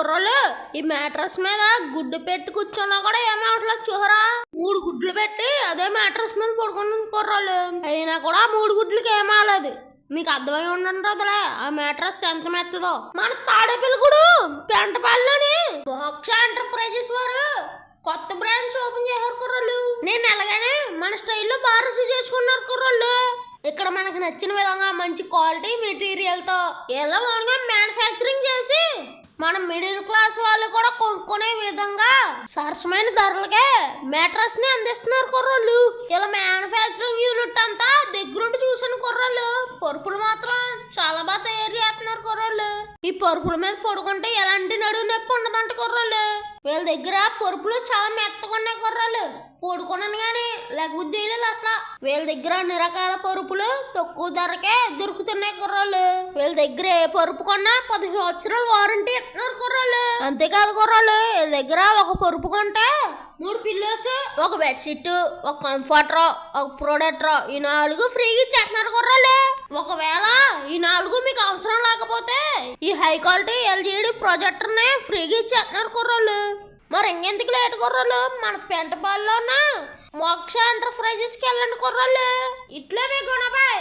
కుర్రోళ్ళు ఈ మ్యాట్రస్ మీద గుడ్డు పెట్టి కూర్చున్నా కూడా ఏమవట్లేదు చూహరా. 3 గుడ్లు పెట్టి అదే మ్యాట్రస్ మీద పడుకున్న కుర్రోళ్ళు అయినా కూడా 3 గుడ్లకి ఏమవలేదు. మీకు అర్థమై ఉండండి ఆ మ్యాట్రస్ ఎంత మెత్తదో. మన తాడేపల్లిగూడు పెంటపల్లిలోని మోక్ష ఎంటర్ప్రైజెస్ వారు కొత్త బ్రాంచ్ ఓపెన్ చేశారు కుర్రోళ్ళు. నేను ఎలాగనే మన స్టైల్లో బాగా రిసీవ్ చేసుకున్నారు కుర్రోళ్ళు. ఇక్కడ మనకు నచ్చిన విధంగా మంచి క్వాలిటీ మెటీరియల్ తో ఎలా ఓన్గా మ్యానుఫ్యాక్చరింగ్ చేసి మన మిడిల్ క్లాస్ వాళ్ళు కూడా కొనుక్కునే విధంగా సరసమైన ధరలకే మ్యాట్రస్ ని అందిస్తున్నారు కుర్రోళ్ళు. ఇలా మ్యానుఫ్యాక్చరింగ్ యూనిట్ అంతా దగ్గరుండి చూసాను కుర్రోళ్ళు. పరుపులు మాత్రం చాలా బాగా తయారు చేస్తున్నారు కుర్రోళ్ళు. ఈ పరుపుల మీద పడుకుంటే ఎలాంటి నడుము నొప్పి ఉండదంట కుర్రోళ్ళు. వీళ్ళ దగ్గర పరుపులు చాలా మెత్తగా ఉన్నాయి కుర్రోళ్ళు. పడుకున్నాను కానీ లేకపోతే లేదు అసలు. వీళ్ళ దగ్గర అన్ని రకాల పరుపులు తక్కువ ధరకే దొరుకుతున్నాయి కుర్రోళ్ళు. వీళ్ళ దగ్గర ఏ పరుపు కొన్నా 10 సంవత్సరాలు వారంటీ ఇస్తున్నారు కుర్రోళ్ళు. అంతేకాదు కుర్రోళ్ళు, వీళ్ళ దగ్గర ఒక పరుపు కొంటే 3 పిల్లోస్, ఒక బెడ్షీట్, ఒక కంఫర్టర్, ఒక ప్రొడక్టర్ ఈ 4 ఫ్రీగా ఇచ్చేస్తున్నారు కుర్రోళ్ళు. ఒకవేళ ఈ 4 మీకు అవసరం లేకపోతే ఈ హై క్వాలిటీ ఎల్ఈడి ప్రొజెక్టర్ ని ఫ్రీగా ఇచ్చేస్తున్నారు కుర్రోళ్ళు. మరి ఇంకెందుకు లేట్ కుర్రోళ్ళు, మన పెంటపాల్లోన మోక్ష ఎంటర్ప్రైజెస్కి వెళ్ళండి కుర్రోళ్ళు. ఇట్లే మీ గుణబాయ్.